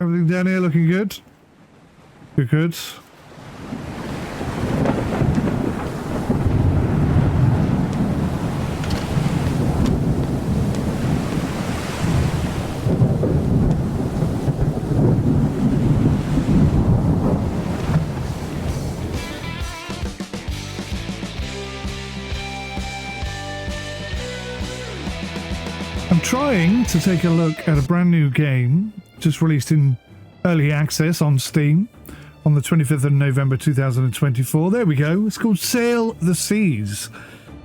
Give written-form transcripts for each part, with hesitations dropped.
Everything down here looking good? Good, good. I'm trying to take a look at a brand new game just released in early access on Steam on the 25th of November 2024. There we go. It's called Sail the Seas.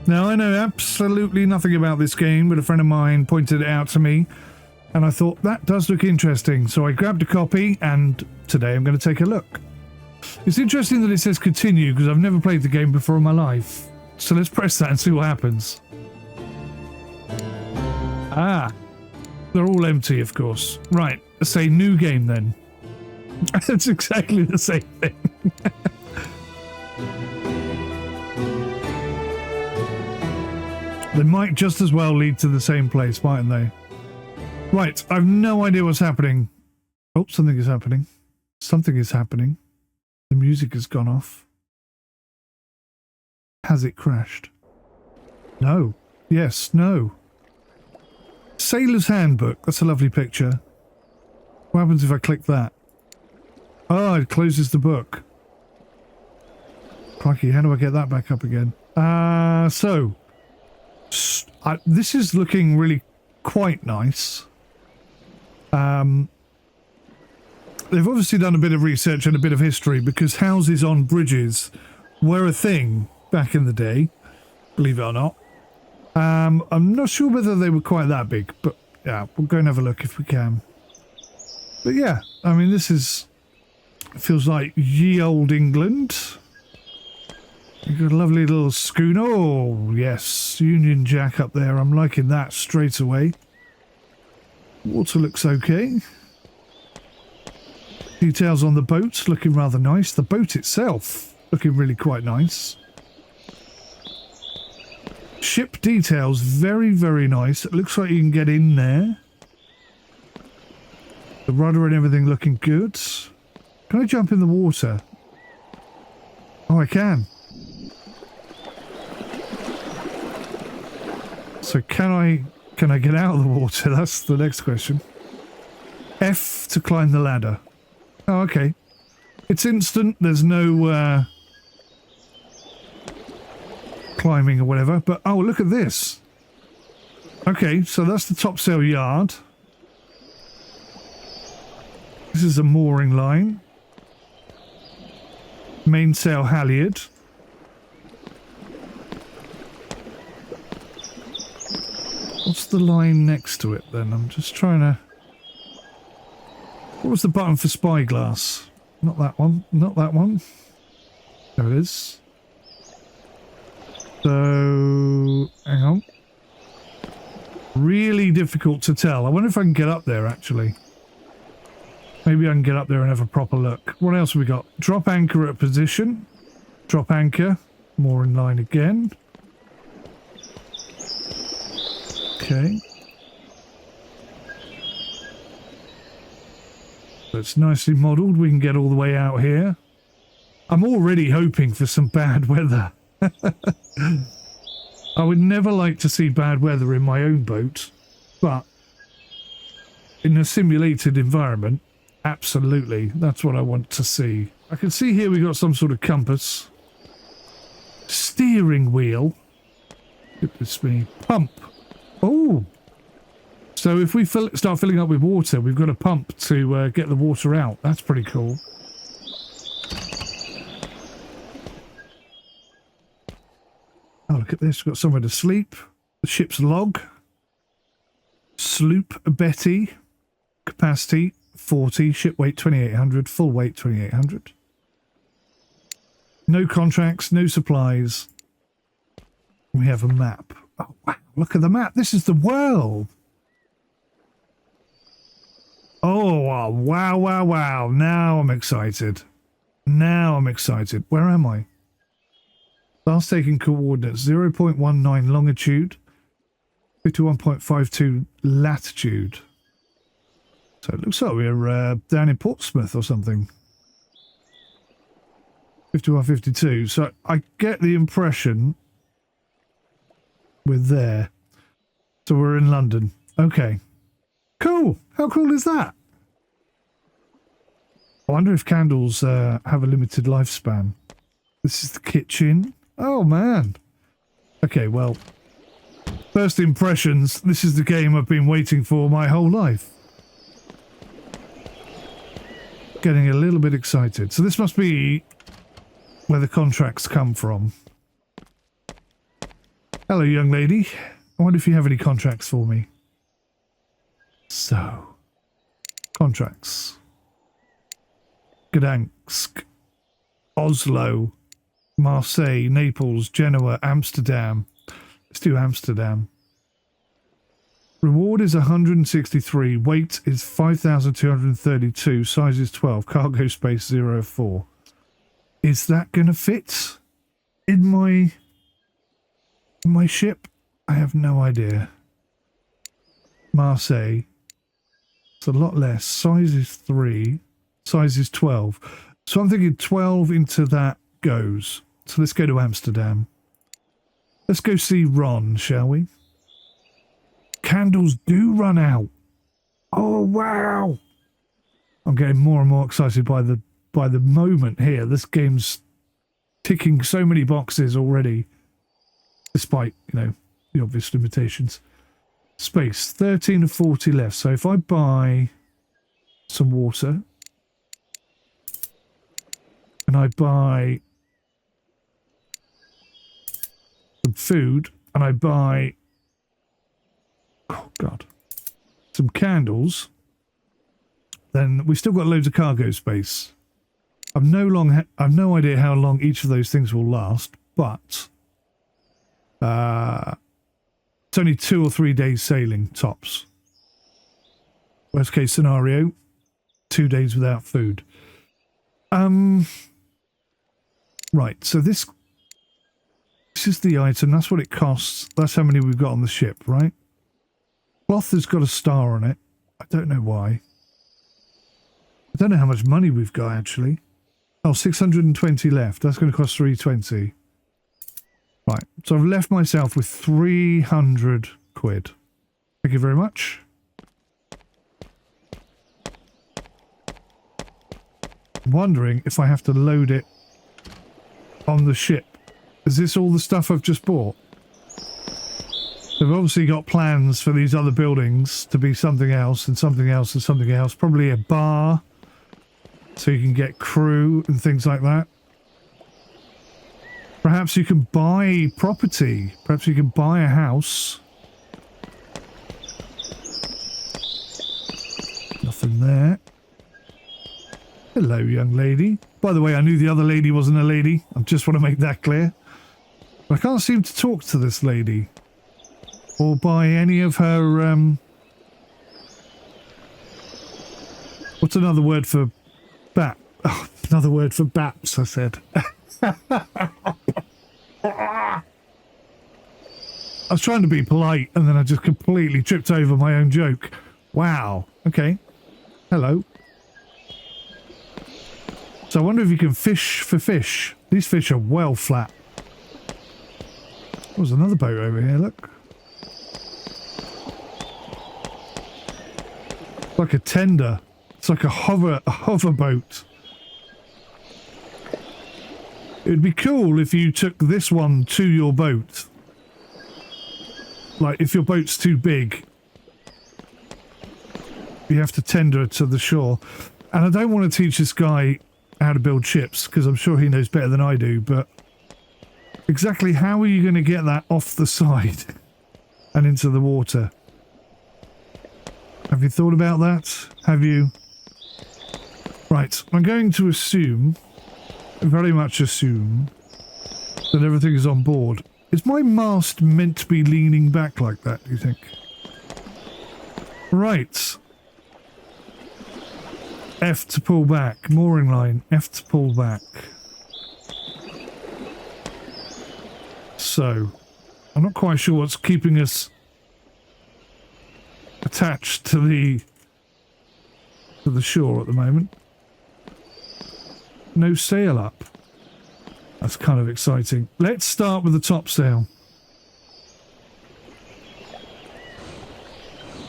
Now, I know absolutely nothing about this game, but a friend of mine pointed it out to me, and I thought that does look interesting. So I grabbed a copy, and today I'm going to take a look. It's interesting that it says continue, because I've never played the game before in my life. So let's press that and see what happens. Ah, they're all empty, of course. Right, let's say new game then. That's exactly the same thing. They might just as well lead to the same place, mightn't they? Right, I've no idea what's happening. Oh, something is happening. Something is happening. The music has gone off. Has it crashed? No. Yes, no. Sailor's Handbook. That's a lovely picture. What happens if I click that? Oh, it closes the book. Crikey, how do I get that back up again? This is looking really quite nice. They've obviously done a bit of research and a bit of history, because houses on bridges were a thing back in the day, believe it or not. I'm not sure whether they were quite that big, but yeah, we'll go and have a look if we can. But yeah, I mean, this is... It feels like ye old England. You've got a lovely little schooner. Oh, yes, Union Jack up there. I'm liking that straight away. Water looks okay. Details on the boat looking rather nice. The boat itself looking really quite nice. Ship details, very, very nice. It looks like you can get in there. The rudder and everything looking good. Can I jump in the water? Oh, I can. So can I get out of the water? That's the next question. F to climb the ladder. Oh, okay. It's instant. There's no climbing or whatever. But, oh, look at this. Okay, so that's the topsail yard. This is a mooring line. Mainsail halyard. What's the line next to it then? I'm just trying to... What was the button for spyglass? Not that one. Not that one. There it is. So... Hang on. Really difficult to tell. I wonder if I can get up there, actually. Maybe I can get up there and have a proper look. What else have we got? Drop anchor at position. Drop anchor. Mooring line again. Okay. So it's nicely modelled. We can get all the way out here. I'm already hoping for some bad weather. I would never like to see bad weather in my own boat, but in a simulated environment, absolutely, that's what I want to see. I can see here we got some sort of compass. Steering wheel. Goodness me. Pump. Oh. So if we start filling up with water, we've got a pump to get the water out. That's pretty cool. Oh, look at this. We've got somewhere to sleep. The ship's log. Sloop Betty. Capacity 40. Ship weight 2800. Full weight 2800. No contracts. No supplies. We have a map. Oh, wow. Look at the map. This is the world. Oh, wow, wow, wow. Now I'm excited. Now I'm excited. Where am I? Last taken coordinates 0.19 longitude, 51.52 latitude. So it looks like we're down in Portsmouth or something. 5152. So I get the impression we're there. So we're in London. Okay. Cool. How cool is that? I wonder if candles have a limited lifespan. This is the kitchen. Oh, man. Okay, well, first impressions. This is the game I've been waiting for my whole life. Getting a little bit excited. So this must be where the contracts come from. Hello, young lady. I wonder if you have any contracts for me. So, contracts. Gdansk, Oslo, Marseille, Naples, Genoa, Amsterdam. Let's do Amsterdam. Reward is 163. Weight is 5,232. Size is 12. Cargo space 04. Is that going to fit in my ship? I have no idea. Marseille. It's a lot less. Size is 3. Size is 12. So I'm thinking 12 into that goes. So let's go to Amsterdam. Let's go see Ron, shall we? Candles do run out. Oh, wow. I'm getting more and more excited by the moment here. This game's ticking so many boxes already, despite, you know, the obvious limitations. Space, 13 of 40 left. So if I buy some water and I buy some food and I buy, oh God, some candles, then we've still got loads of cargo space. I've no idea how long each of those things will last, but it's only 2 or 3 days sailing tops. Worst case scenario, 2 days without food. Right, so this is the item. That's what it costs. That's how many we've got on the ship, right? Cloth has got a star on it. I don't know why. I don't know how much money we've got, actually. Oh, 620 left. That's going to cost 320. Right, so I've left myself with 300 quid. Thank you very much. I'm wondering if I have to load it on the ship. Is this all the stuff I've just bought? They've obviously got plans for these other buildings to be something else and something else and something else. Probably a bar, so you can get crew and things like that. Perhaps you can buy property. Perhaps you can buy a house. Nothing there. Hello, young lady. By the way, I knew the other lady wasn't a lady. I just want to make that clear. But I can't seem to talk to this lady. Or buy any of her, what's another word for bat? Oh, another word for baps, I said. I was trying to be polite and then I just completely tripped over my own joke. Wow. Okay. Hello. So I wonder if you can fish for fish. These fish are well flat. There's another boat over here, look. It's like a tender. It's like a hover boat. It would be cool if you took this one to your boat. Like, if your boat's too big, you have to tender it to the shore. And I don't want to teach this guy how to build ships, because I'm sure he knows better than I do, but exactly how are you going to get that off the side and into the water? Have you thought about that? Have you? Right, I'm going to assume, very much assume, that everything is on board. Is my mast meant to be leaning back like that, do you think? Right. F to pull back. Mooring line. F to pull back. So, I'm not quite sure what's keeping us attached to the to the shore at the moment. No sail up. That's kind of exciting. Let's start with the topsail.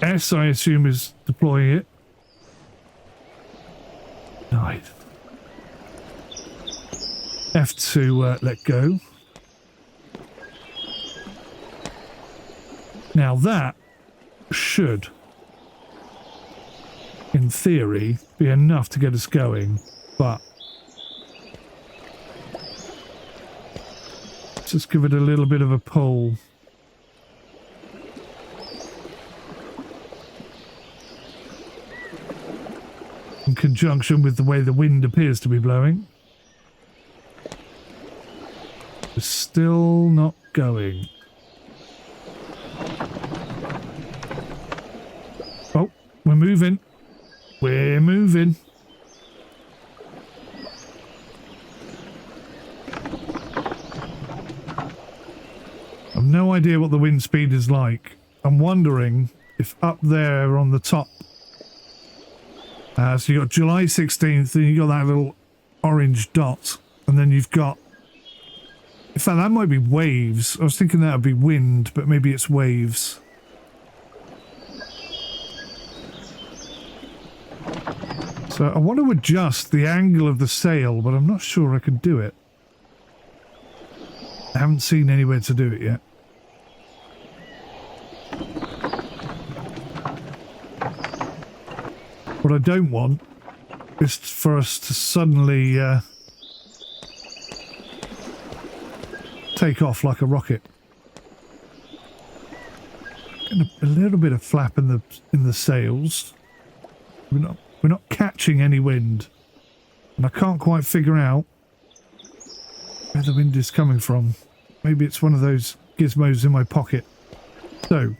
S, I assume, is deploying it. Nice. F to let go. Now that should, in theory, be enough to get us going, but just give it a little bit of a pull. In conjunction with the way the wind appears to be blowing. It's still not going. Oh, we're moving. We're moving. I've no idea what the wind speed is like. I'm wondering if up there on the top. So you've got July 16th, and you've got that little orange dot, and then you've got. In fact, that might be waves. I was thinking that would be wind, but maybe it's waves. So I want to adjust the angle of the sail, but I'm not sure I can do it. I haven't seen anywhere to do it yet. What I don't want is for us to suddenly take off like a rocket. Getting a little bit of flap in the sails. We're not catching any wind, and I can't quite figure out where the wind is coming from. Maybe it's one of those gizmos in my pocket. So,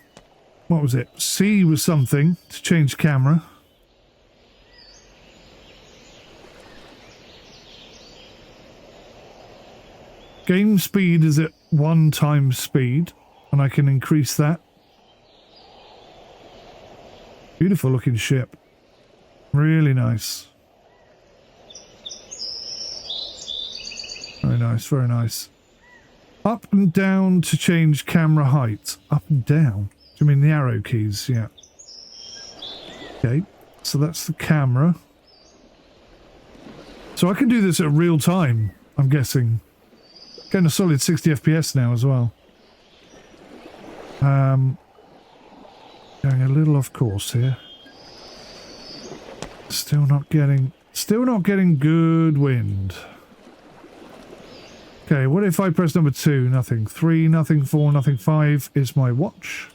what was it? C was something to change camera. Game speed is at 1 times speed, and I can increase that. Beautiful looking ship. Really nice. Very nice, very nice. Up and down to change camera height. Up and down? Do you mean the arrow keys? Yeah. Okay, so that's the camera. So I can do this at real time, I'm guessing. Getting a solid 60 FPS now as well. Going a little off course here. Still not getting good wind. Okay, what if I press number 2? Nothing. 3, nothing. 4, nothing. 5 is my watch.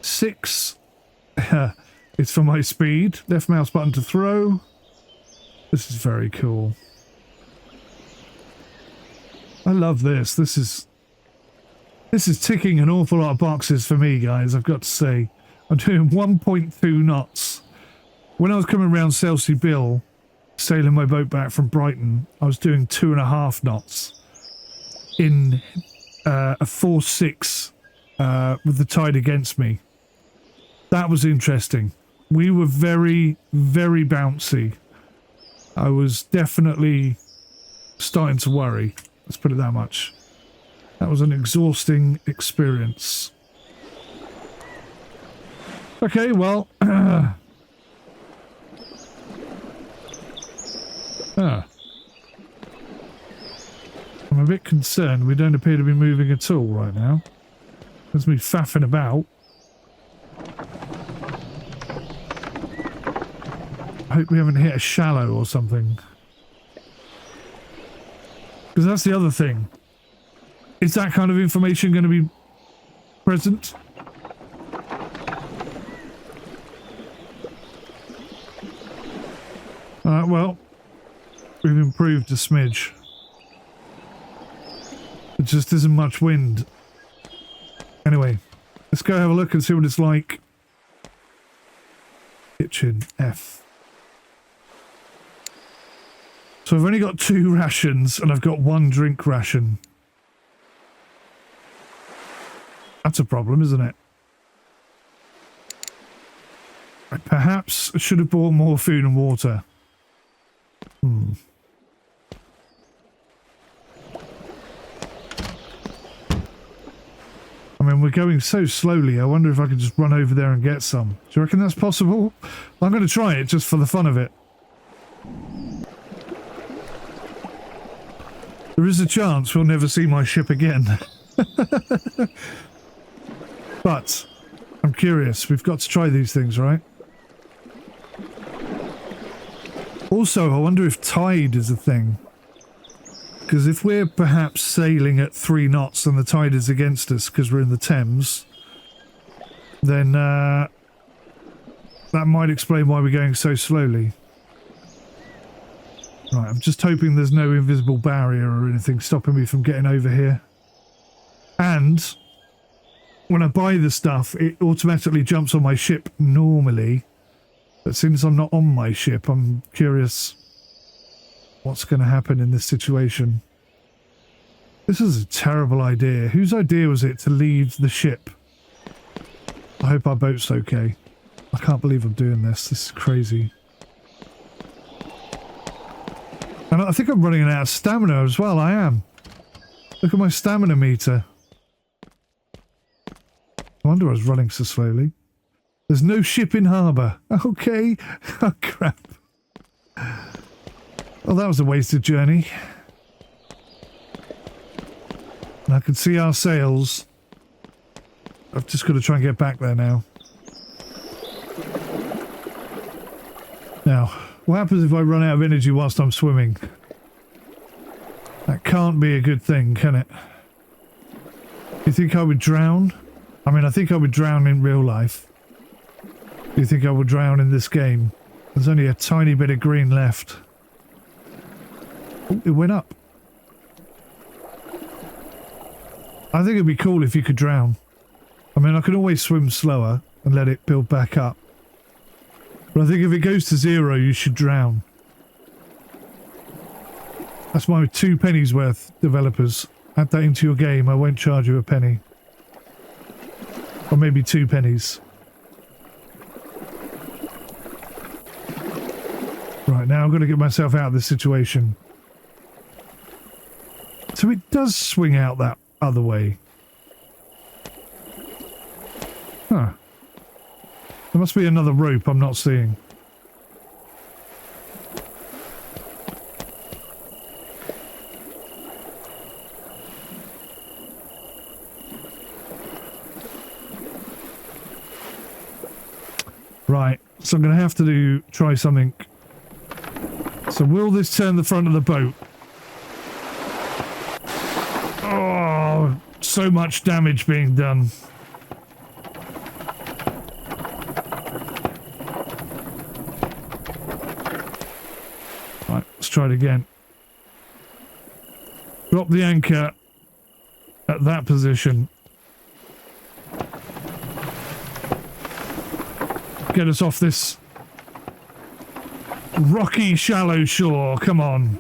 6 is for my speed. Left mouse button to throw. This is very cool. I love this. This is ticking an awful lot of boxes for me, guys, I've got to say. I'm doing 1.2 knots. When I was coming around 𝐶𝐶, sailing my boat back from Brighton, I was doing 2.5 knots in a 4-6 with the tide against me. That was interesting. We were very, very bouncy. I was definitely starting to worry. Let's put it that much. That was an exhausting experience. Okay, well... I'm a bit concerned we don't appear to be moving at all right now. There's me faffing about. I hope we haven't hit a shallow or something. Because that's the other thing. Is that kind of information going to be present? Well, we've improved a smidge. There just isn't much wind. Anyway, let's go have a look and see what it's like. Kitchen F. So I've only got 2 rations and I've got 1 drink ration. That's a problem, isn't it? Right, Perhaps I should have bought more food and water. I mean, we're going so slowly. I wonder if I could just run over there and get some. Do you reckon that's possible? I'm going to try it just for the fun of it. There is a chance we'll never see my ship again. But I'm curious. We've got to try these things, right? Also, I wonder if tide is a thing. Because if we're perhaps sailing at 3 knots and the tide is against us because we're in the Thames, then that might explain why we're going so slowly. Right, I'm just hoping there's no invisible barrier or anything stopping me from getting over here. And when I buy the stuff, it automatically jumps on my ship normally. But since I'm not on my ship, I'm curious what's going to happen in this situation. This is a terrible idea. Whose idea was it to leave the ship? I hope our boat's okay. I can't believe I'm doing this. This is crazy. And I think I'm running out of stamina as well. I am. Look at my stamina meter. No wonder I was running so slowly. There's no ship in harbour. Okay. Oh, crap. Well, that was a wasted journey. And I can see our sails. I've just got to try and get back there now. Now, what happens if I run out of energy whilst I'm swimming? That can't be a good thing, can it? Do you think I would drown? I mean, I think I would drown in real life. Do you think I would drown in this game? There's only a tiny bit of green left. Oh, it went up. I think it'd be cool if you could drown. I mean, I can always swim slower and let it build back up. But I think if it goes to 0, you should drown. That's my 2 pennies worth, developers. Add that into your game, I won't charge you a penny. Or maybe 2 pennies. Right, now I've got to get myself out of this situation. So it does swing out that other way. Huh. There must be another rope I'm not seeing. Right, so I'm going to have to try something. So will this turn the front of the boat? Oh, so much damage being done. Right, let's try it again. Drop the anchor at that position. Get us off this rocky, shallow shore. Come on.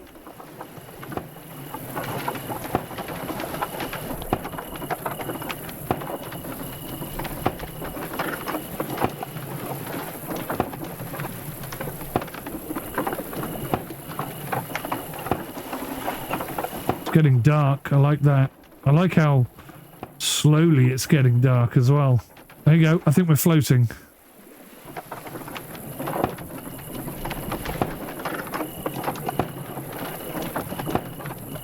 It's getting dark. I like that. I like how slowly it's getting dark as well. There you go. I think we're floating.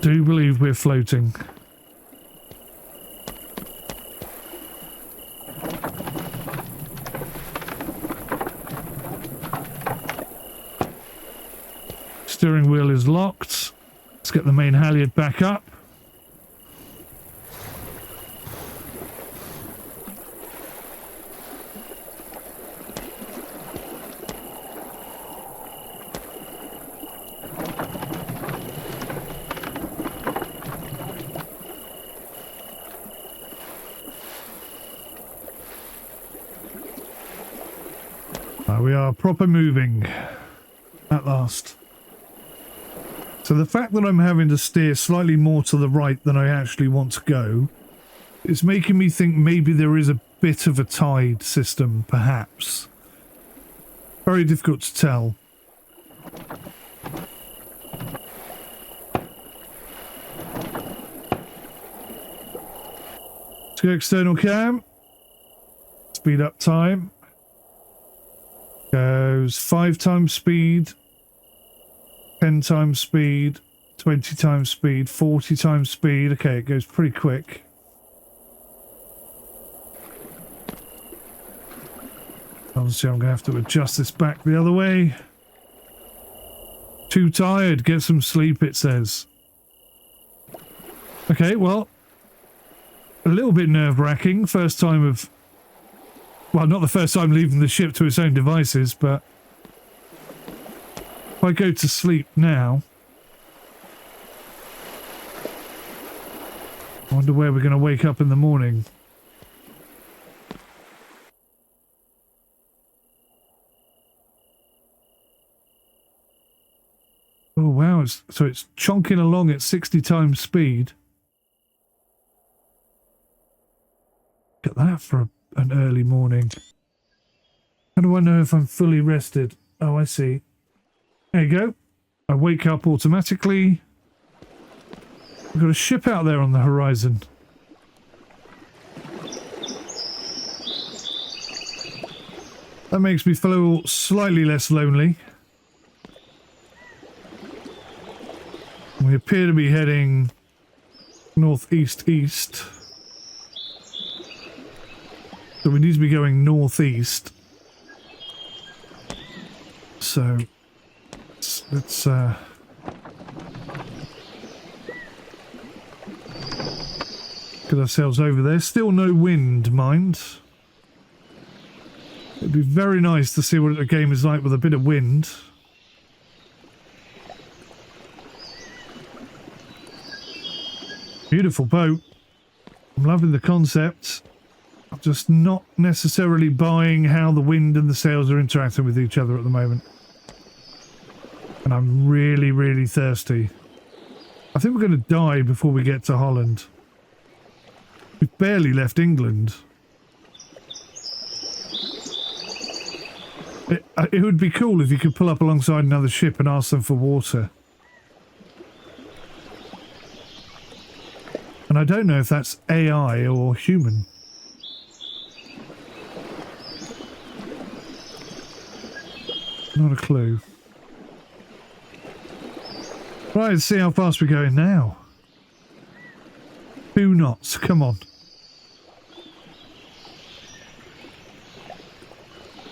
Do believe we're floating. Steering wheel is locked. Let's get the main halyard back up. We are proper moving at last. So the fact that I'm having to steer slightly more to the right than I actually want to go is making me think maybe there is a bit of a tide system, perhaps. Very difficult to tell. Let's go external cam. Speed up time. Goes 5 times speed, 10 times speed, 20 times speed, 40 times speed. Okay, it goes pretty quick. Obviously, I'm going to have to adjust this back the other way. Too tired. Get some sleep, it says. Okay, well, a little bit nerve-wracking. First time of... Well, not the first time leaving the ship to its own devices, but... If I go to sleep now... I wonder where we're going to wake up in the morning. Oh wow, so it's chonking along at 60 times speed. Look at that for an early morning. How do I know if I'm fully rested? Oh, I see. There you go. I wake up automatically. We've got a ship out there on the horizon. That makes me feel slightly less lonely. We appear to be heading northeast-east. So we need to be going northeast. So let's get ourselves over there. Still no wind, mind. It'd be very nice to see what the game is like with a bit of wind. Beautiful boat. I'm loving the concept. I'm just not necessarily buying how the wind and the sails are interacting with each other at the moment. And I'm really, really thirsty. I think we're going to die before we get to Holland. We've barely left England. It would be cool if you could pull up alongside another ship and ask them for water. And I don't know if that's AI or human. Not a clue. Right, let's see how fast we're going now. 2 knots, come on.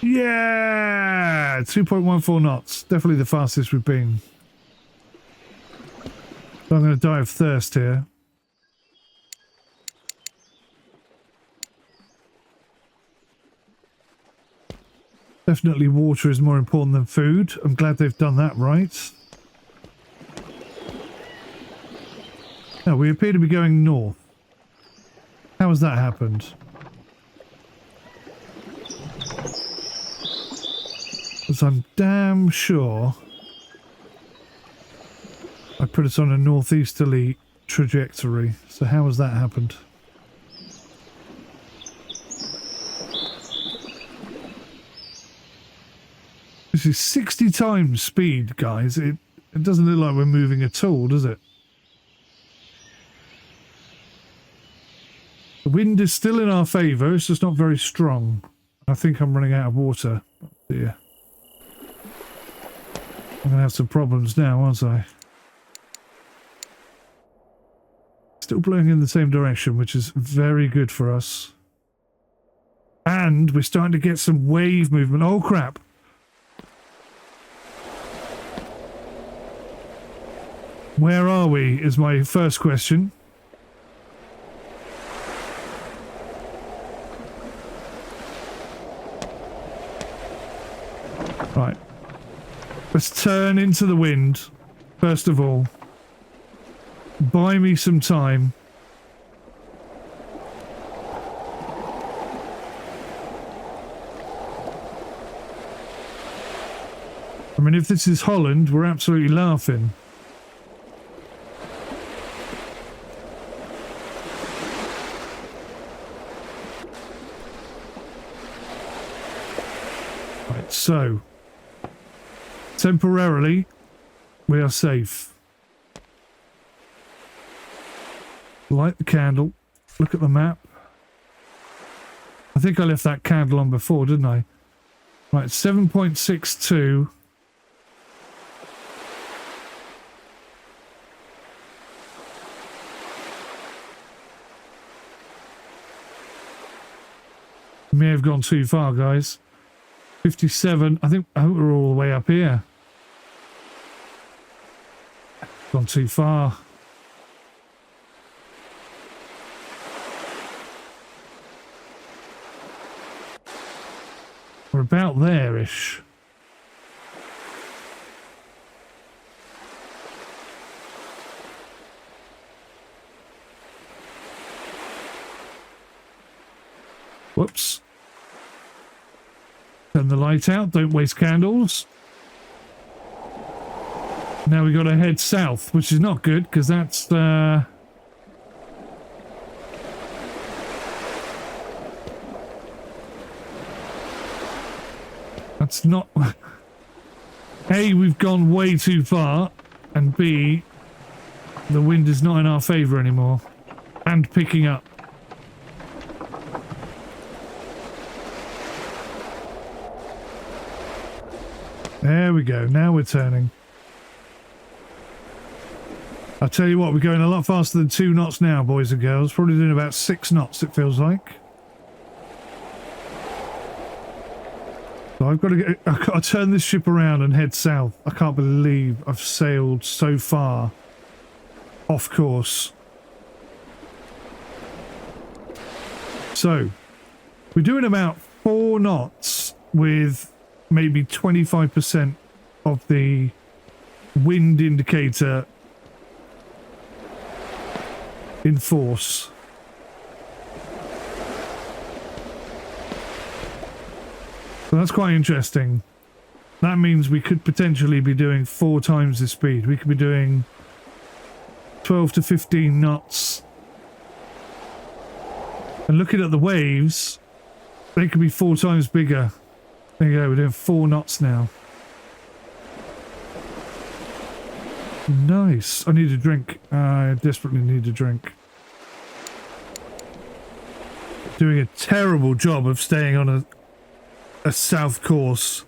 Yeah! 2.14 knots. Definitely the fastest we've been. So I'm going to die of thirst here. Definitely water is more important than food. I'm glad they've done that right. Now, we appear to be going north. How has that happened? Because I'm damn sure I put us on a northeasterly trajectory. So how has that happened? This is 60 times speed, guys. It doesn't look like we're moving at all, does it? The wind is still in our favour, it's just not very strong. I think I'm running out of water. Oh dear. I'm going to have some problems now, aren't I? Still blowing in the same direction, which is very good for us. And we're starting to get some wave movement. Oh crap! Where are we, is my first question. Right. Let's turn into the wind, first of all. Buy me some time. I mean, if this is Holland, we're absolutely laughing. So, Temporarily, we are safe. Light the candle. Look at the map. I think I left that candle on before, didn't I? Right, 7.62. May have gone too far, guys. 57. I hope we're all the way up here. Gone too far. We're about there-ish. Whoops. Turn the light out, don't waste candles. Now we got to head south, which is not good because that's not A, we've gone way too far, and B, the wind is not in our favour anymore and picking up. There we go. Now we're turning. I'll tell you what, we're going a lot faster than 2 knots now, boys and girls. Probably doing about 6 knots, it feels like. So I've got to turn this ship around and head south. I can't believe I've sailed so far off course. So, we're doing about 4 knots with maybe 25% of the wind indicator in force. So that's quite interesting. That means we could potentially be doing 4 times the speed. We could be doing 12 to 15 knots. And looking at the waves, they could be 4 times bigger. There you go, we're doing 4 knots now. Nice. I need a drink. I desperately need a drink. Doing a terrible job of staying on a south course.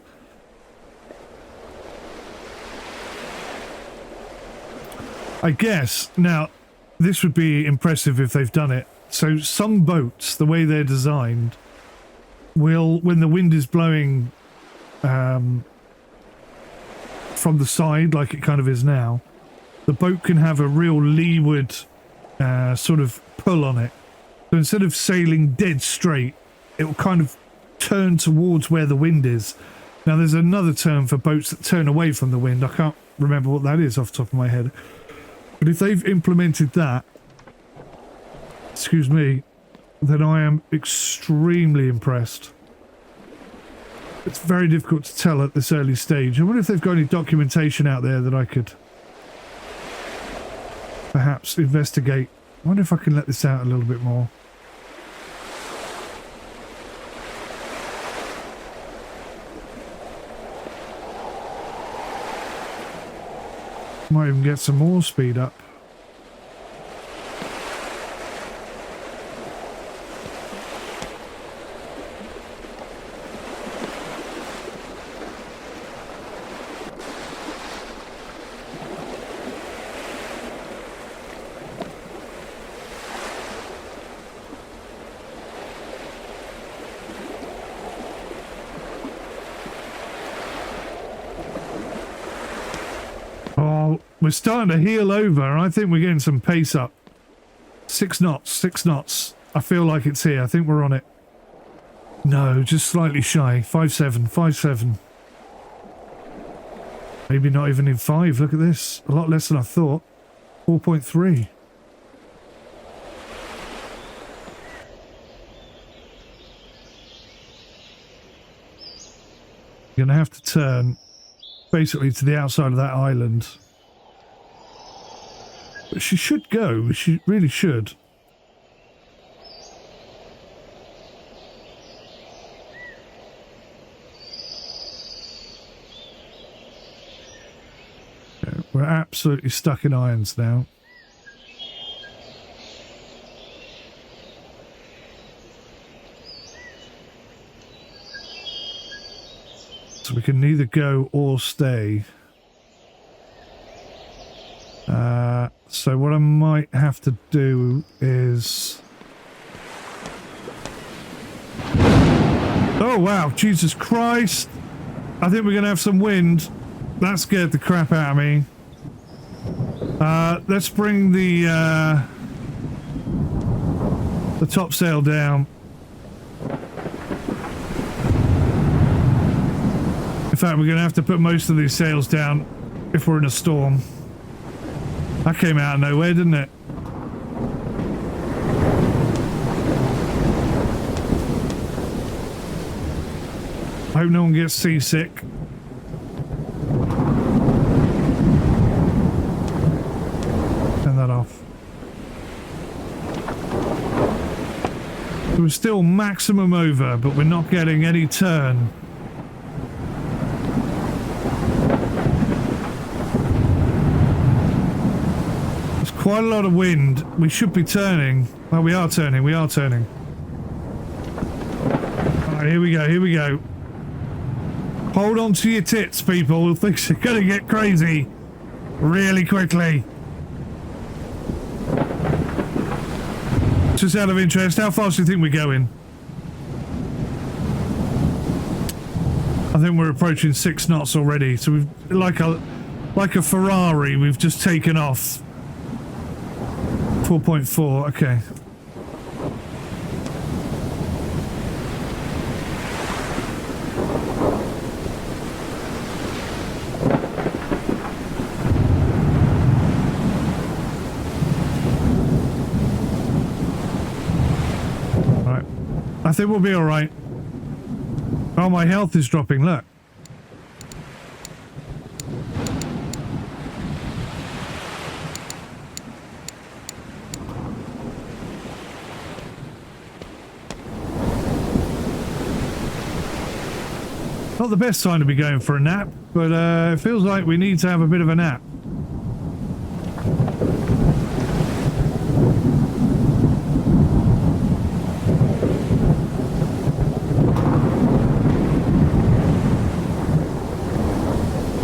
I guess, now, this would be impressive if they've done it. So some boats, the way they're designed, will, when the wind is blowing from the side, like it kind of is now, the boat can have a real leeward sort of pull on it. So instead of sailing dead straight, it will kind of turn towards where the wind is. Now there's another term for boats that turn away from the wind. I can't remember what that is off the top of my head. But if they've implemented that, excuse me, then I am extremely impressed. It's very difficult to tell at this early stage. I wonder if they've got any documentation out there that I could perhaps investigate. I wonder if I can let this out a little bit more. Might even get some more speed up. We're starting to heel over. I think we're getting some pace up. 6 knots, 6 knots. I feel like it's here. I think we're on it. No, just slightly shy. 5.7, 5.7. Maybe not even in 5. Look at this. A lot less than I thought. 4.3. You're going to have to turn basically to the outside of that island. But she should go. She really should. We're absolutely stuck in irons now. So we can neither go or stay. So what I might have to do is... Oh wow, Jesus Christ! I think we're going to have some wind. That scared the crap out of me. Let's bring the topsail down. In fact, we're going to have to put most of these sails down if we're in a storm. That came out of nowhere, didn't it? I hope no one gets seasick. Turn that off. We're still maximum over, but we're not getting any turn. Quite a lot of wind. We should be turning. Well, we are turning. We are turning. Alright, here we go. Here we go. Hold on to your tits, people. Things are going to get crazy really quickly. Just out of interest, how fast do you think we're going? I think we're approaching 6 knots already. So we've like a Ferrari. We've just taken off. 4.4, okay. Right. I think we'll be alright. Oh, my health is dropping, look. Not the best time to be going for a nap, but it feels like we need to have a bit of a nap.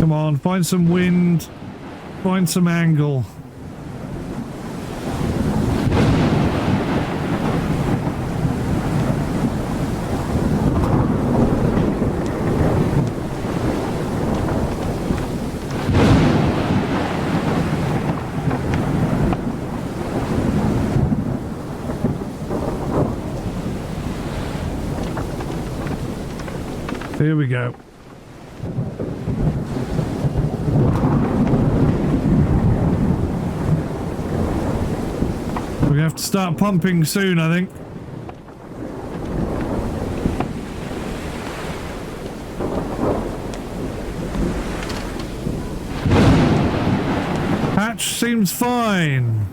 Come on, find some wind, find some angle. Here we go. We have to start pumping soon, I think. Hatch seems fine.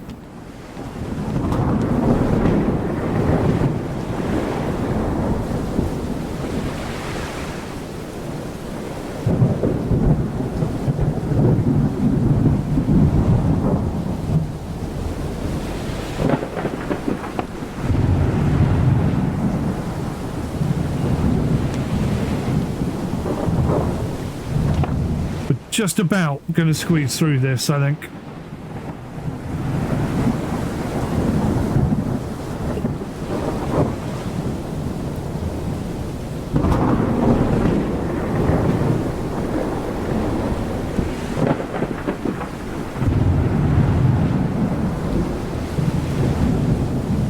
Just about going to squeeze through this, I think.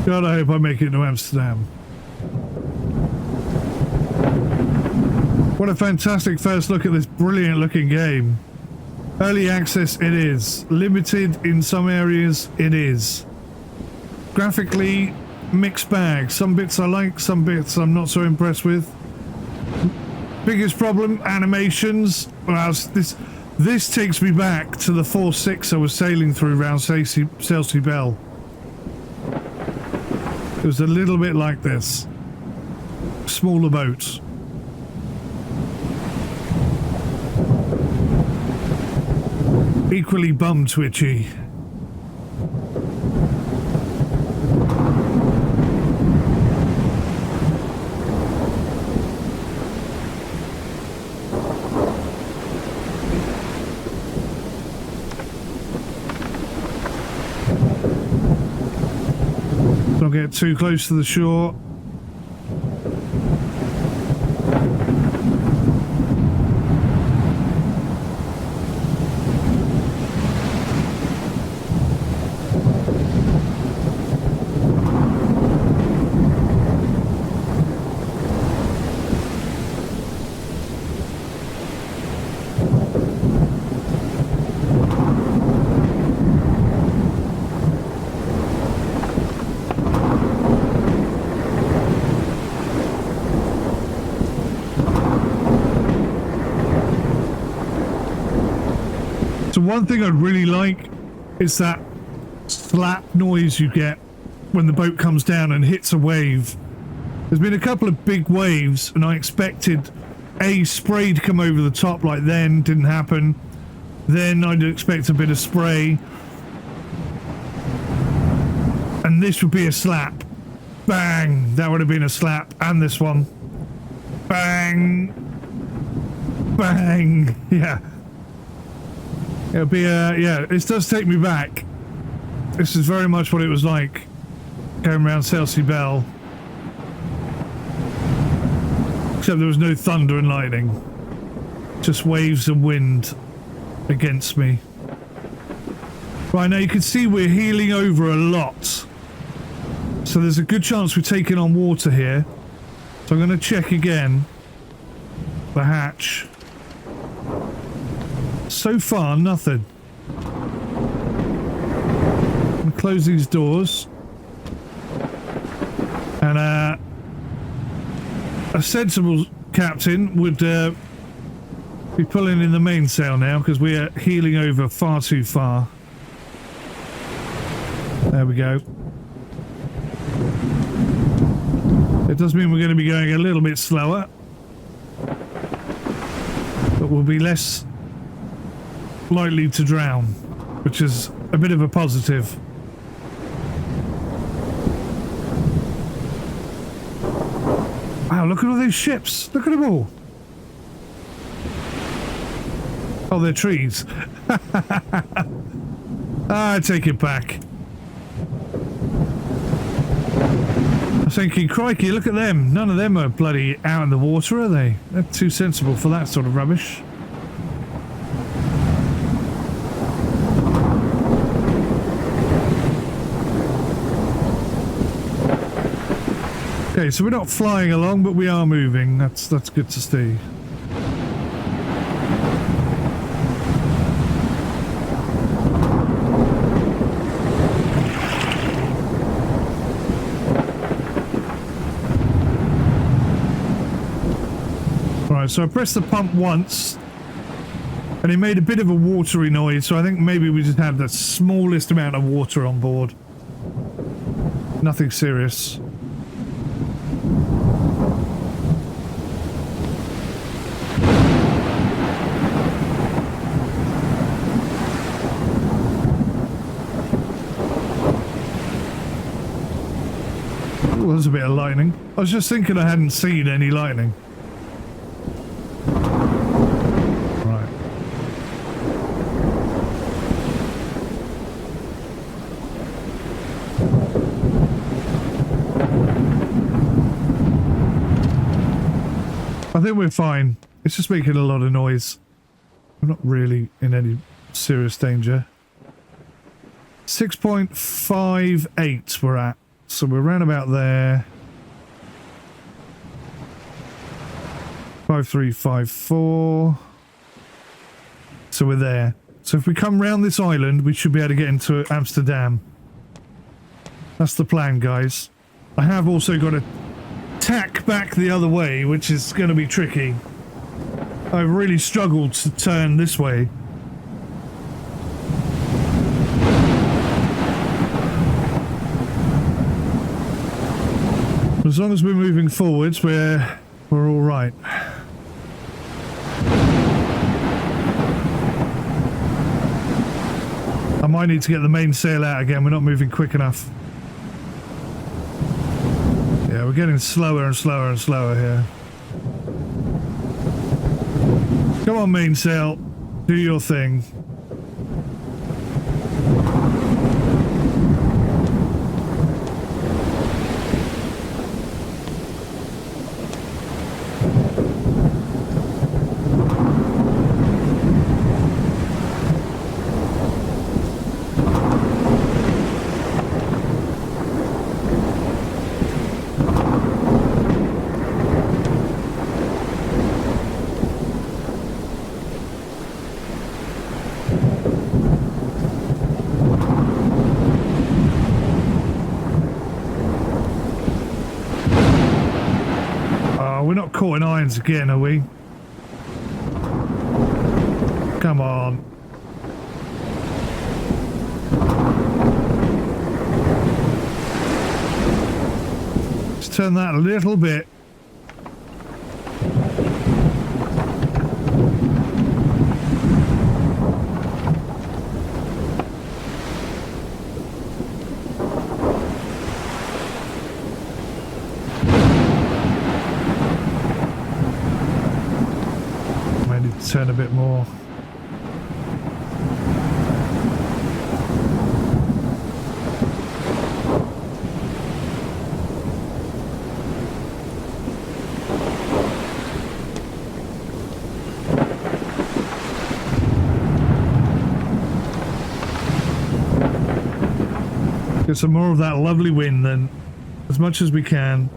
God, I hope I make it to Amsterdam. What a fantastic first look at this brilliant looking game. Early access it is. Limited in some areas it is. Graphically, mixed bag. Some bits I like, some bits I'm not so impressed with. Biggest problem, animations. Well, this takes me back to the 4.6 I was sailing through around 𝐶𝐶. It was a little bit like this. Smaller boats. equally bum twitchy. Don't get too close to the shore. So one thing I'd really like is that slap noise you get when the boat comes down and hits a wave. There's been a couple of big waves and I expected a spray to come over the top like then, didn't happen. Then I'd expect a bit of spray. And this would be a slap. Bang! That would have been a slap. And this one. Bang! Bang! Yeah. It'll be yeah, this does take me back. This is very much what it was like going around 𝐍𝐞𝐶. Except there was no thunder and lightning. Just waves and wind against me. Right, now you can see we're heeling over a lot. So there's a good chance we're taking on water here. So I'm going to check again the hatch. So far, nothing. I'm going to close these doors. And a sensible captain would be pulling in the mainsail now because we are heeling over far too far. There we go. It does mean we're going to be going a little bit slower. But we'll be less likely to drown, which is a bit of a positive. Wow, look at all these ships. Look at them all. Oh, they're trees. I take it back. I'm thinking, crikey, look at them. None of them are bloody out in the water, are they? They're too sensible for that sort of rubbish. Okay, so we're not flying along, but we are moving. That's good to see. Right, so I pressed the pump once, and it made a bit of a watery noise. So I think maybe we just had the smallest amount of water on board. Nothing serious. Ooh, there's a bit of lightning. I was just thinking I hadn't seen any lightning. Right. I think we're fine. It's just making a lot of noise. I'm not really in any serious danger. 6.58 we're at. So we're around about there. 5354. So we're there. So if we come round this island, we should be able to get into Amsterdam. That's the plan, guys. I have also got to tack back the other way, which is going to be tricky. I've really struggled to turn this way. As long as we're moving forwards, we're all right. I might need to get the mainsail out again. We're not moving quick enough. Yeah, we're getting slower and slower and slower here. Come on, mainsail. Do your thing. We're not caught in irons again, are we? Come on. Let's turn that a little bit. Turn a bit more. Get some more of that lovely wind then, as much as we can.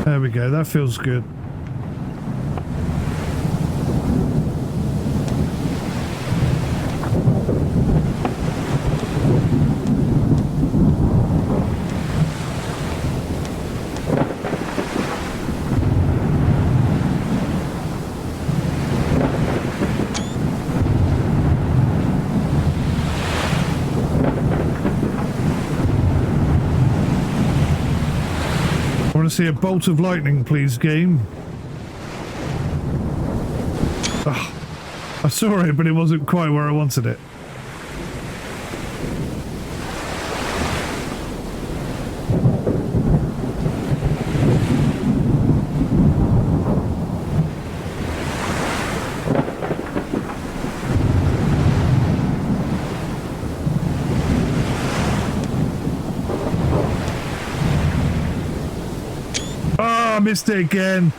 There we go, that feels good. See a bolt of lightning, please, game. Ugh. I saw it, but it wasn't quite where I wanted it. I missed it again.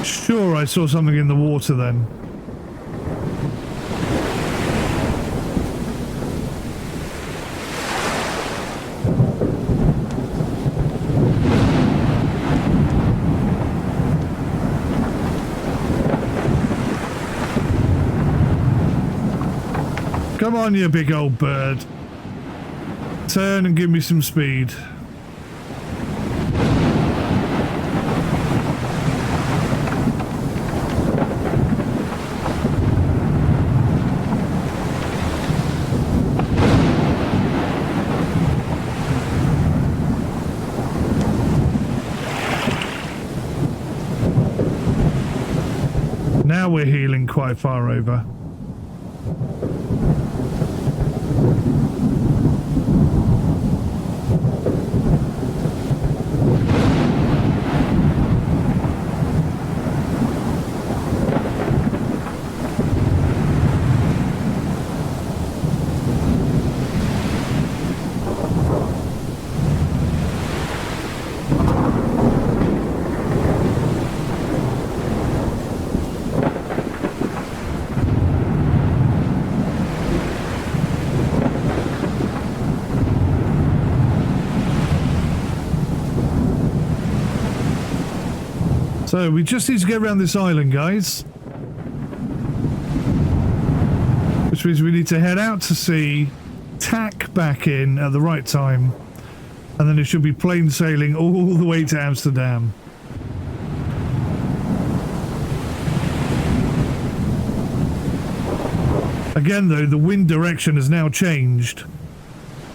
Sure, I saw something in the water then. Come on, you big old bird. Turn and give me some speed. Now we're heeling quite far over. So we just need to get around this island, guys. Which means we need to head out to sea, tack back in at the right time, and then it should be plain sailing all the way to Amsterdam. Again, though, the wind direction has now changed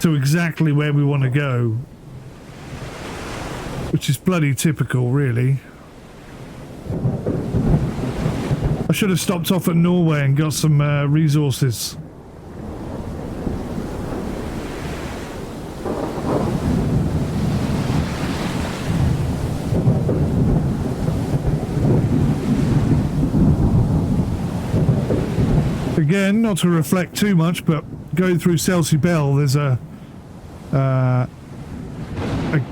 to exactly where we want to go, which is bloody typical, really. I should have stopped off at Norway and got some resources. Again, not to reflect too much, but going through 𝐶𝐶𝐵𝐿, there's a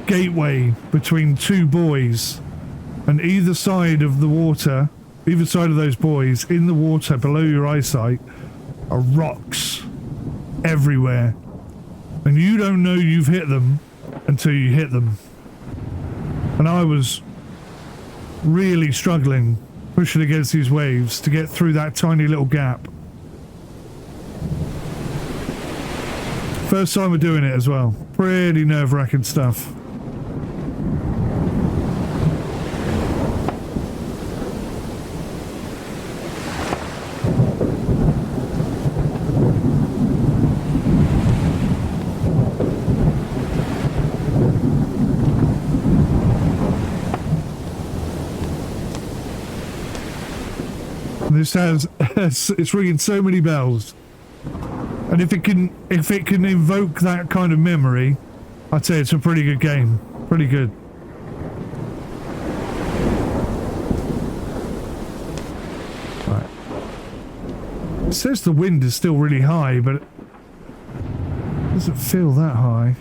gateway between two buoys, and either side of the water, either side of those buoys, in the water below your eyesight, are rocks everywhere, and you don't know you've hit them until you hit them. And I was really struggling pushing against these waves to get through that tiny little gap. First time we're doing it as well. Pretty nerve-wracking stuff. This has it's ringing so many bells. And if it can invoke that kind of memory, I'd say it's a pretty good game. Pretty good. Right. It says the wind is still really high, but it doesn't feel that high.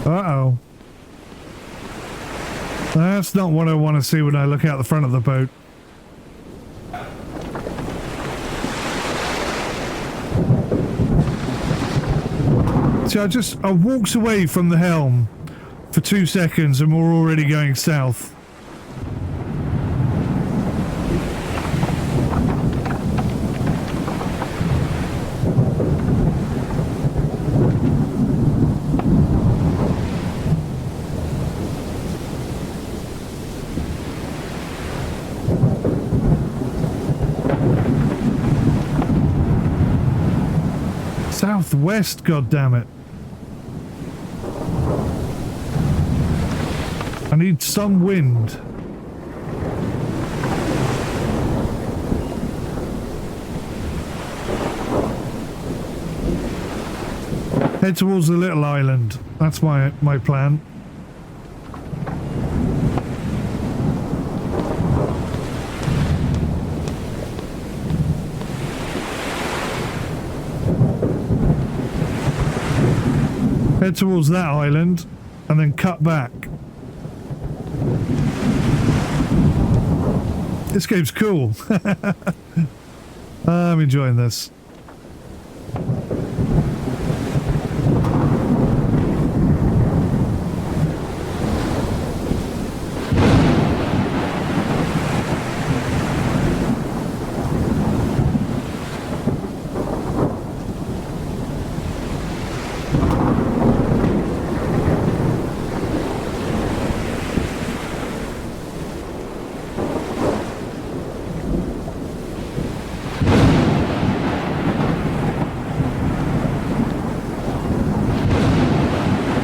Uh-oh. That's not what I want to see when I look out the front of the boat. See, I walked away from the helm for 2 seconds and we're already going south. Southwest, goddammit. I need some wind. Head towards the little island. That's my plan. Head towards that island and then cut back. This game's cool. I'm enjoying this.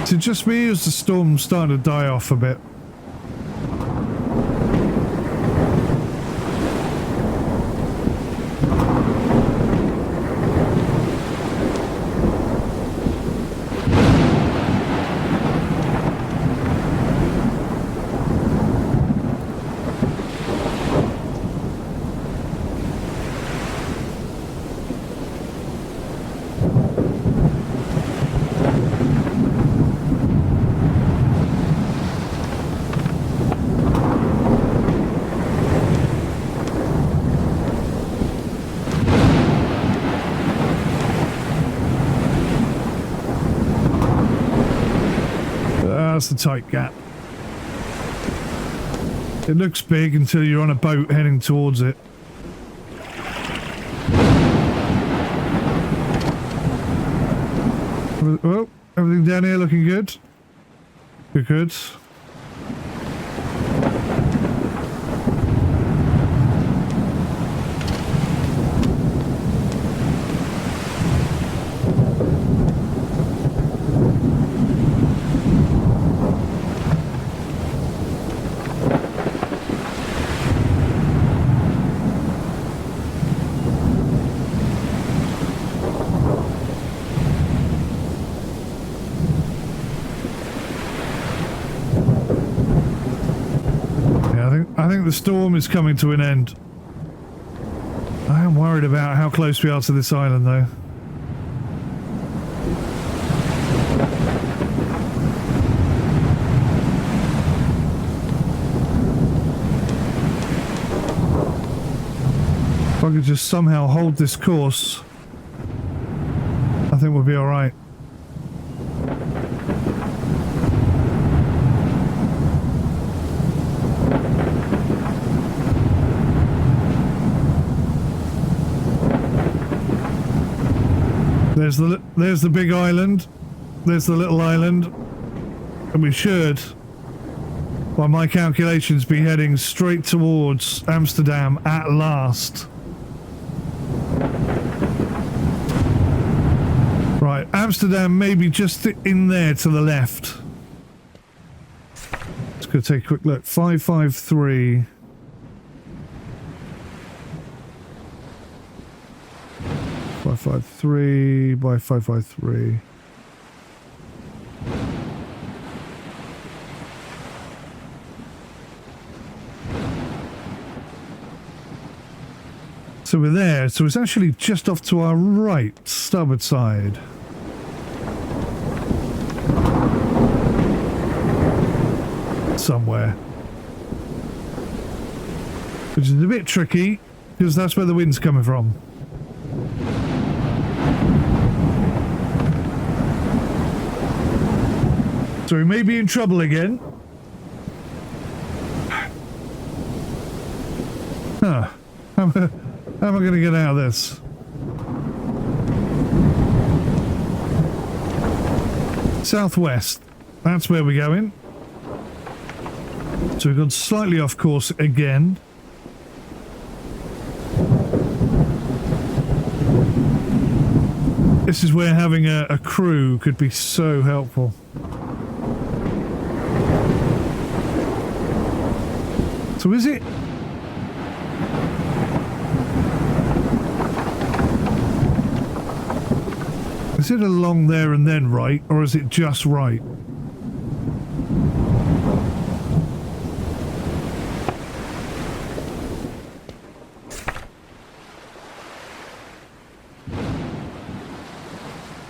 Is it just me or is the storm starting to die off a bit? That's the tight gap. It looks big until you're on a boat heading towards it. Oh, everything down here looking good. Good, good. I think the storm is coming to an end. I am worried about how close we are to this island, though. If I could just somehow hold this course, I think we'll be all right. There's the big island, there's the little island, and we should, by my calculations, be heading straight towards Amsterdam at last. Right, Amsterdam may be just in there to the left. Let's go take a quick look. 553. By 553 by 553. So we're there. So it's actually just off to our right, starboard side. Somewhere. Which is a bit tricky, because that's where the wind's coming from. So we may be in trouble again. Huh. How am I going to get out of this? Southwest. That's where we're going. So we've gone slightly off course again. This is where having a crew could be so helpful. So is it? Is it along there and then right, or is it just right?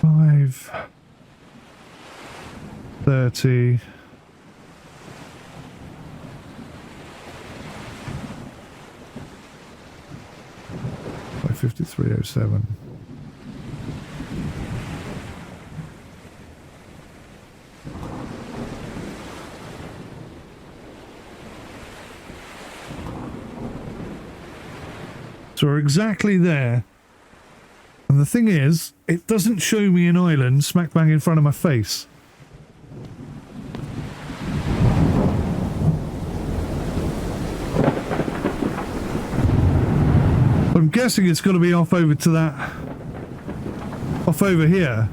Five 30. By 5307. So we're exactly there. And the thing is, it doesn't show me an island smack bang in front of my face. I'm guessing it's got to be off over to that... off over here.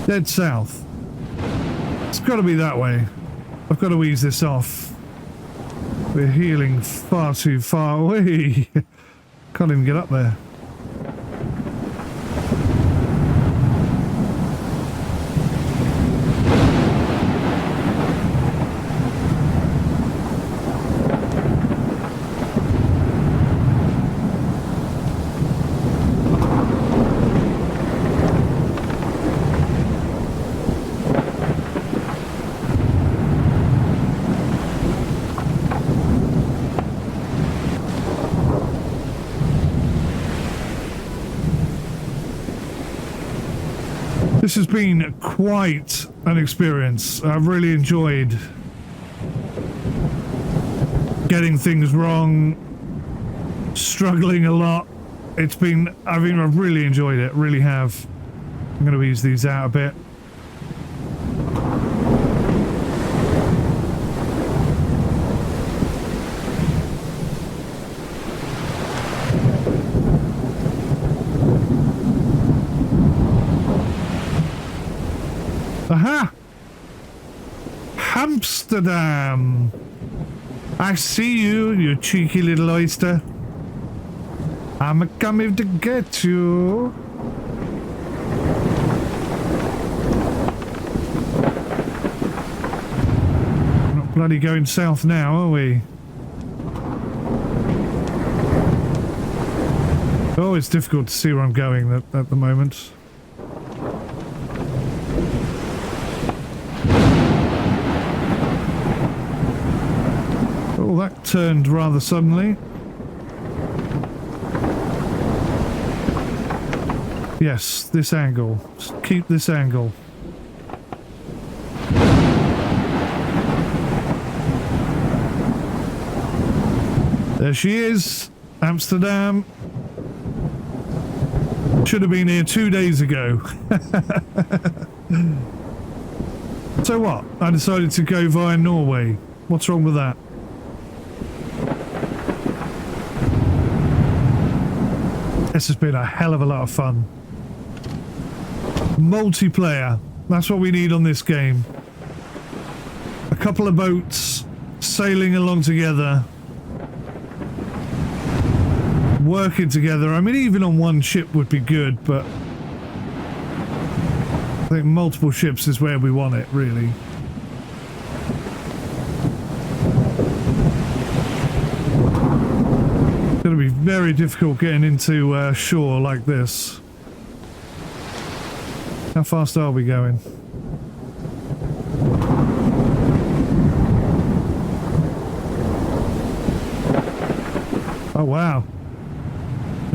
Dead south. It's got to be that way. I've got to ease this off. We're heeling far too far away. Can't even get up there. This has been quite an experience. I've really enjoyed getting things wrong, struggling a lot. I've really enjoyed it, really have. I'm going to ease these out a bit. Aha! Amsterdam! I see you, you cheeky little oyster. I'm coming to get you. We're not bloody going south now, are we? Oh, it's difficult to see where I'm going at the moment. Oh, that turned rather suddenly. Yes, this angle. Just keep this angle. There she is, Amsterdam. Should have been here 2 days ago. So what? I decided to go via Norway. What's wrong with that? This has been a hell of a lot of fun. Multiplayer. That's what we need on this game. A couple of boats sailing along together. Working together. I mean, even on one ship would be good, but I think multiple ships is where we want it, really. It's going to be very difficult getting into shore like this. How fast are we going? Oh, wow.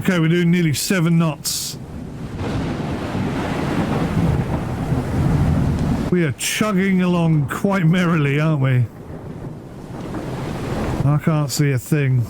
Okay, we're doing nearly 7 knots. We are chugging along quite merrily, aren't we? I can't see a thing.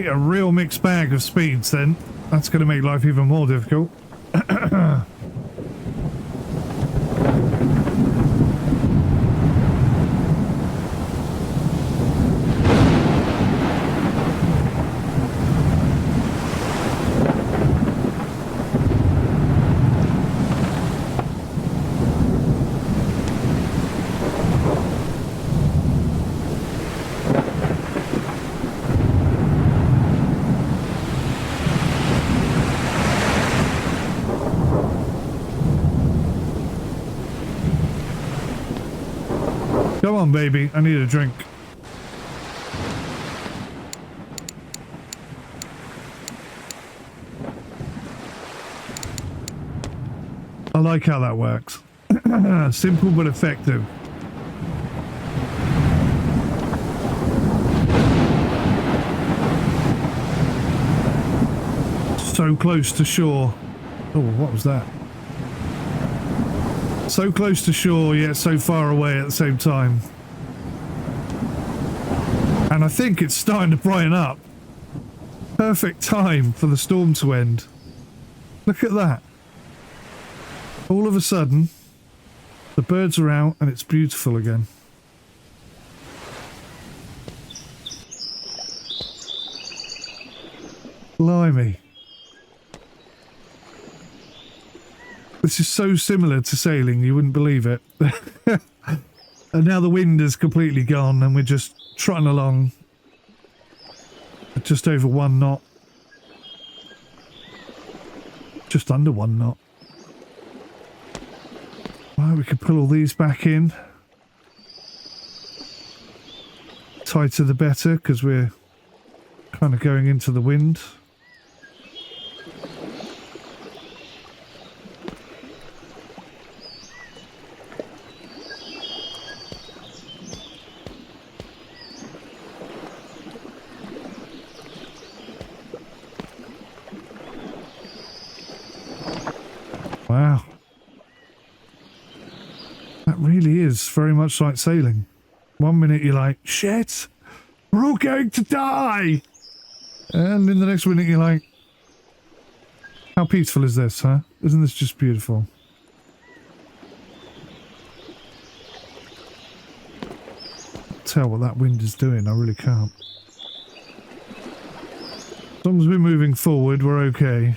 A real mixed bag of speeds then. That's going to make life even more difficult. Come on, baby. I need a drink. I like how that works. Simple but effective. So close to shore. Oh, what was that? So close to shore, yet so far away at the same time. And I think it's starting to brighten up. Perfect time for the storm to end. Look at that. All of a sudden, the birds are out and it's beautiful again. Blimey. This is so similar to sailing, you wouldn't believe it. And now the wind is completely gone and we're just trotting along at just over 1 knot. Just under 1 knot. Right, we can pull all these back in. Tighter the better, because we're kind of going into the wind. Wow. That really is very much like sailing. 1 minute you're like, shit, we're all going to die. And in the next minute you're like, how peaceful is this, huh? Isn't this just beautiful? Tell what that wind is doing, I really can't. As long as we're moving forward, we're okay.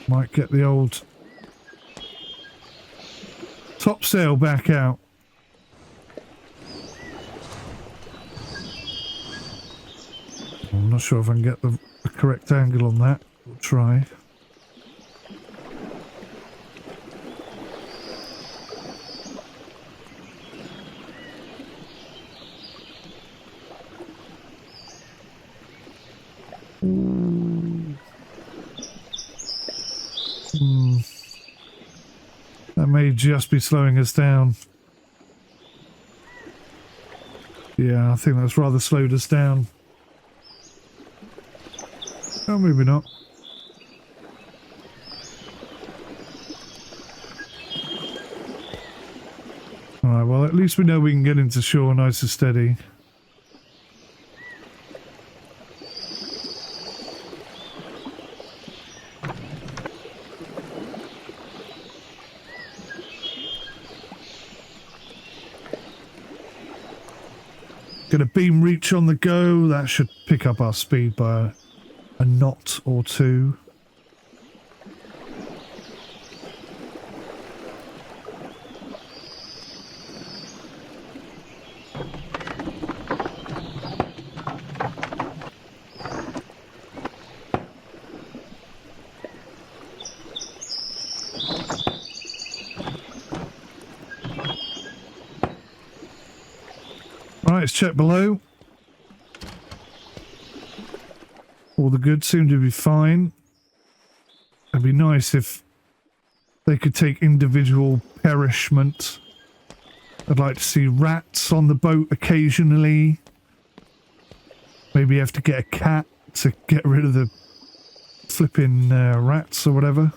Might get the old topsail back out. I'm not sure if I can get the correct angle on that. We'll try. That may just be slowing us down. Yeah, I think that's rather slowed us down. Oh, maybe not. Alright, well, at least we know we can get into shore nice and steady. Get a beam reach on the go. That should pick up our speed by a knot or two. Right, let's check below. All the goods seem to be fine. It'd be nice if they could take individual perishment. I'd like to see rats on the boat occasionally. Maybe you have to get a cat to get rid of the flipping rats or whatever.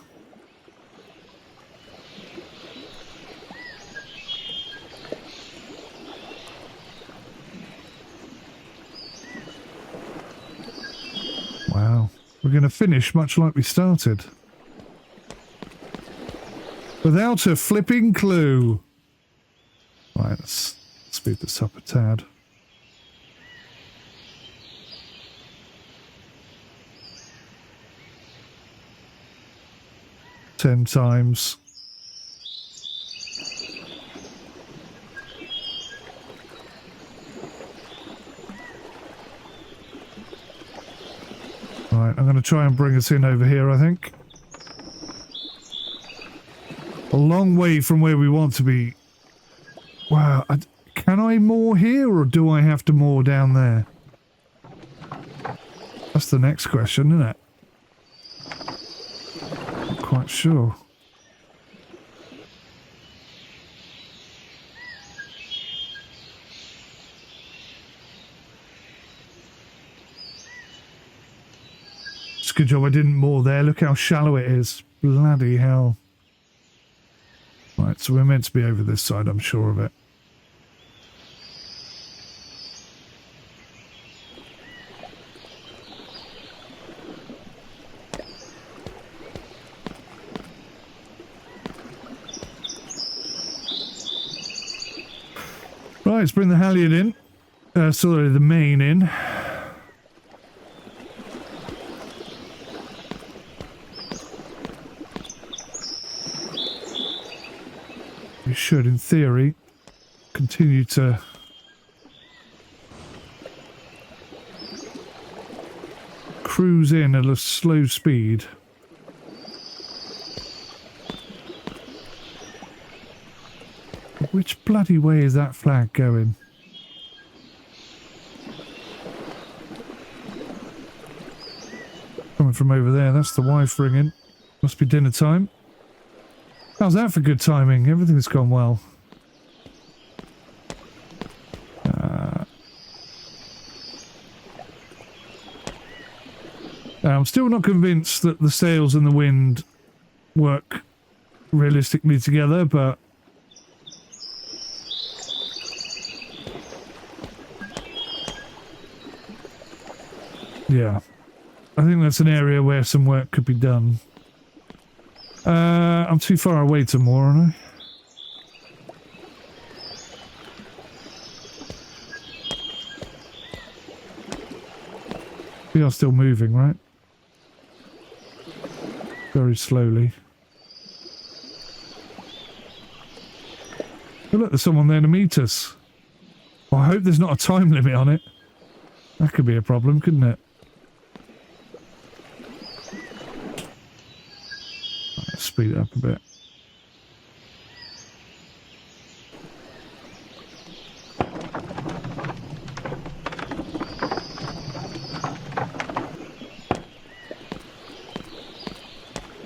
Wow, we're going to finish much like we started. Without a flipping clue. Right, let's speed this up a tad. Ten times. Right, I'm going to try and bring us in over here, I think. A long way from where we want to be. Wow, can I moor here or do I have to moor down there? That's the next question, isn't it? Not quite sure. good job I didn't moor there. Look how shallow it is. Bloody hell. Right, so we're meant to be over this side, I'm sure of it. Right, let's bring the halyard in. Sorry, the main in. We should, in theory, continue to cruise in at a slow speed. Which bloody way is that flag going? Coming from over there, that's the wife ringing. Must be dinner time. How's that for good timing? Everything's gone well. I'm still not convinced that the sails and the wind work realistically together, but yeah, I think that's an area where some work could be done. I'm too far away to moor, aren't I? We are still moving, right? Very slowly. Oh look, there's someone there to meet us. Well, I hope there's not a time limit on it. That could be a problem, couldn't it? Let's speed it up a bit.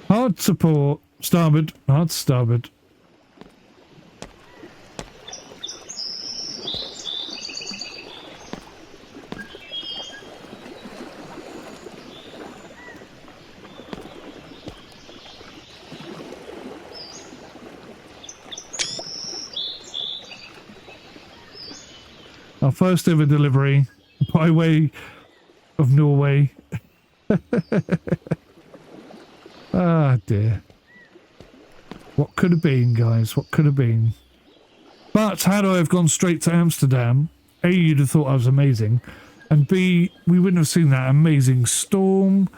Hard to port. Starboard. Hard to starboard. Our first ever delivery by way of Norway. Ah, dear. What could have been, guys? What could have been? But had I have gone straight to Amsterdam, A, you'd have thought I was amazing, and B, we wouldn't have seen that amazing storm.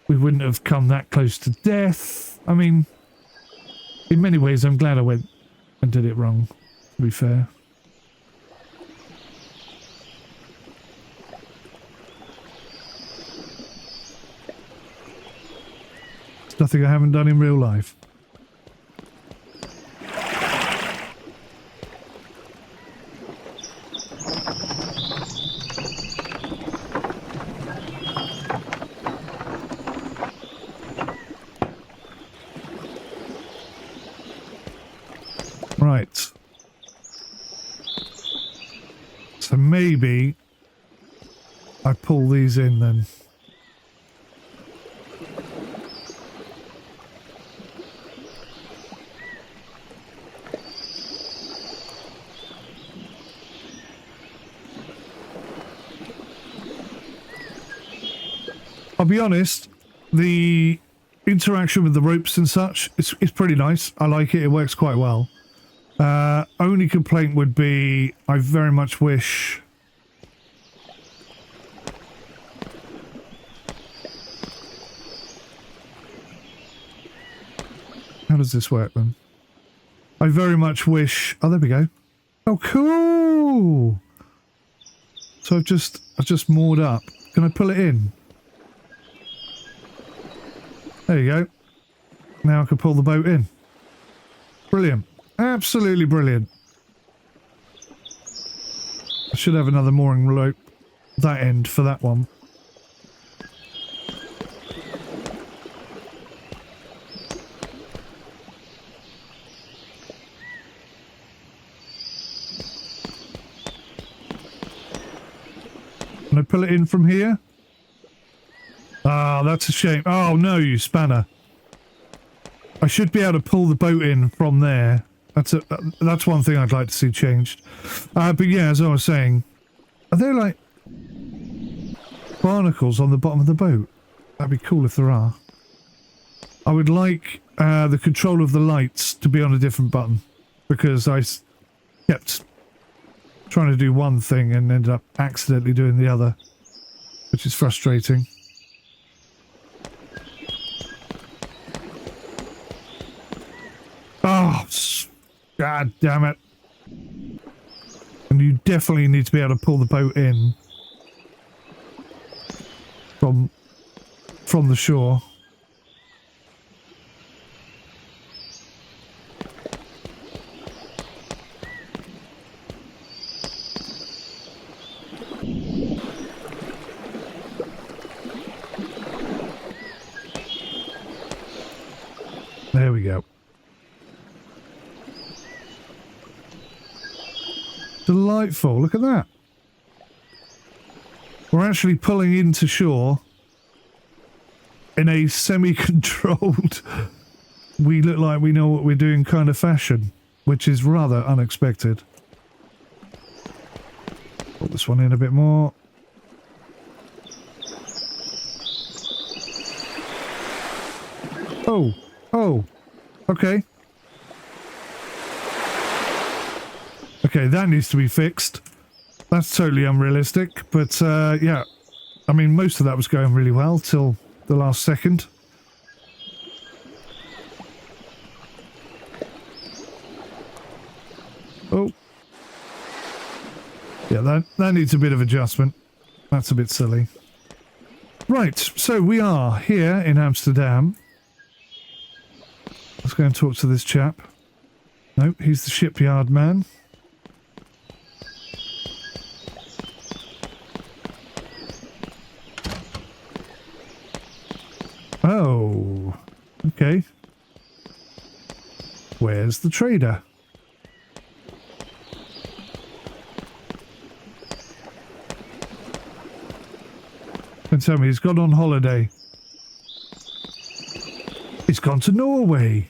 We wouldn't have come that close to death. I mean, in many ways, I'm glad I went and did it wrong, to be fair. Nothing I haven't done in real life. Right. So maybe I pull these in then. I'll be honest, the interaction with the ropes and such, it's pretty nice. I like it. It works quite well. Only complaint would be, I very much wish... How does this work then? I very much wish... Oh, there we go. Oh, cool! So I've just moored up. Can I pull it in? There you go. Now I can pull the boat in. Brilliant. Absolutely brilliant. I should have another mooring rope that end for that one. Can I pull it in from here? Ah, Oh, that's a shame. Oh, no, you spanner. I should be able to pull the boat in from there. That's one thing I'd like to see changed. But yeah, as I was saying, are there like barnacles on the bottom of the boat? That'd be cool if there are. I would like the control of the lights to be on a different button, because I kept trying to do one thing and ended up accidentally doing the other, which is frustrating. Oh, God damn it. And you definitely need to be able to pull the boat in from the shore. There we go. Delightful. Look at that. We're actually pulling into shore in a semi-controlled, we look like we know what we're doing kind of fashion, which is rather unexpected. Pull this one in a bit more. Oh. Oh. Okay. Okay, that needs to be fixed. That's totally unrealistic, but yeah. I mean, most of that was going really well till the last second. Oh. Yeah, that needs a bit of adjustment. That's a bit silly. Right, so we are here in Amsterdam. Let's go and talk to this chap. Nope, he's the shipyard man. Oh, okay. Where's the trader? Don't tell me he's gone on holiday. He's gone to Norway.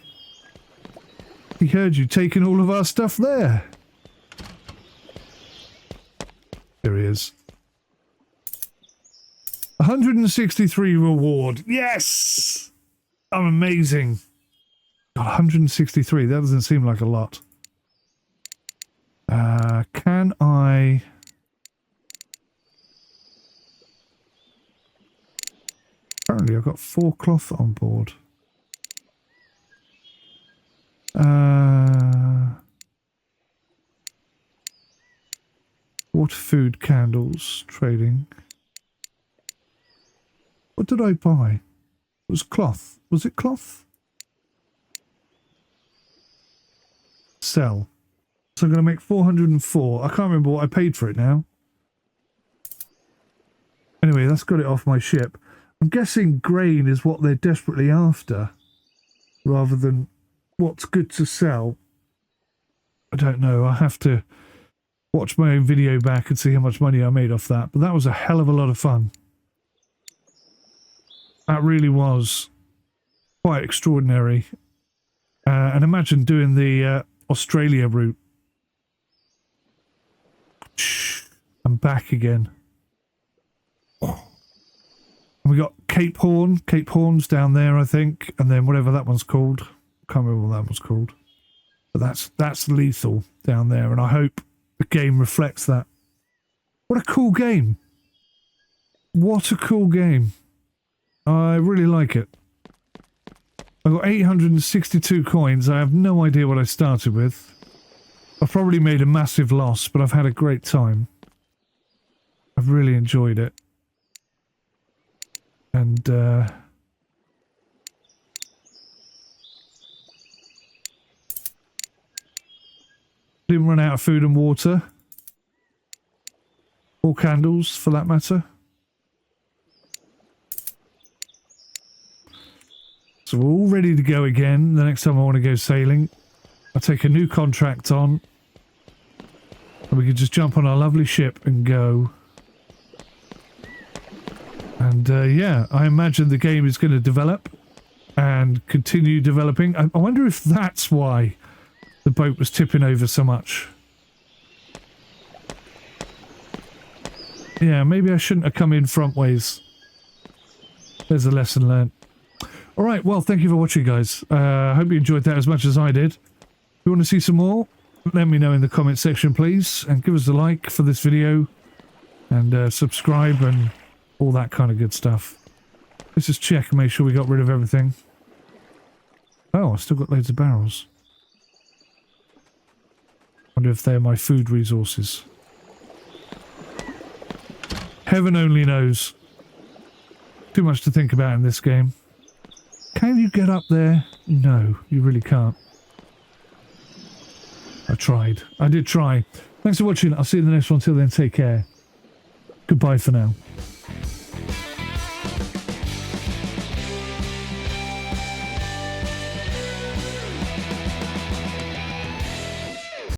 He heard you taking all of our stuff there. Here he is. 163 reward. Yes! I'm amazing. God, 163. That doesn't seem like a lot. Can I... Apparently I've got 4 cloth on board. Water, food, candles, trading. What did I buy? It was cloth. Was it cloth? Sell. So I'm going to make 404. I can't remember what I paid for it now. Anyway, that's got it off my ship. I'm guessing grain is what they're desperately after, rather than what's good to sell. I don't know. I have to watch my own video back and see how much money I made off that. But that was a hell of a lot of fun. That really was quite extraordinary. And imagine doing the Australia route. I'm back again. Oh. And we got Cape Horn. Cape Horn's down there, I think. And then whatever that one's called. Can't remember what that was called. But that's lethal down there. And I hope the game reflects that. What a cool game. What a cool game. I really like it. I got 862 coins. I have no idea what I started with. I've probably made a massive loss, but I've had a great time. I've really enjoyed it. And didn't run out of food and water. Or candles, for that matter. So we're all ready to go again. The next time I want to go sailing, I'll take a new contract on. And we can just jump on our lovely ship and go. And yeah, I imagine the game is going to develop and continue developing. I wonder if that's why the boat was tipping over so much. Yeah, maybe I shouldn't have come in front ways. There's a lesson learned. All right, well, thank you for watching, guys. I hope you enjoyed that as much as I did. If you want to see some more, let me know in the comment section, please. And give us a like for this video. And subscribe and all that kind of good stuff. Let's just check and make sure we got rid of everything. Oh, I still got loads of barrels. Wonder if they're my food resources. Heaven only knows. Too much to think about in this game. Can you get up there? No, you really can't. I tried. I did try. Thanks for watching. I'll see you in the next one. Till then, take care. Goodbye for now.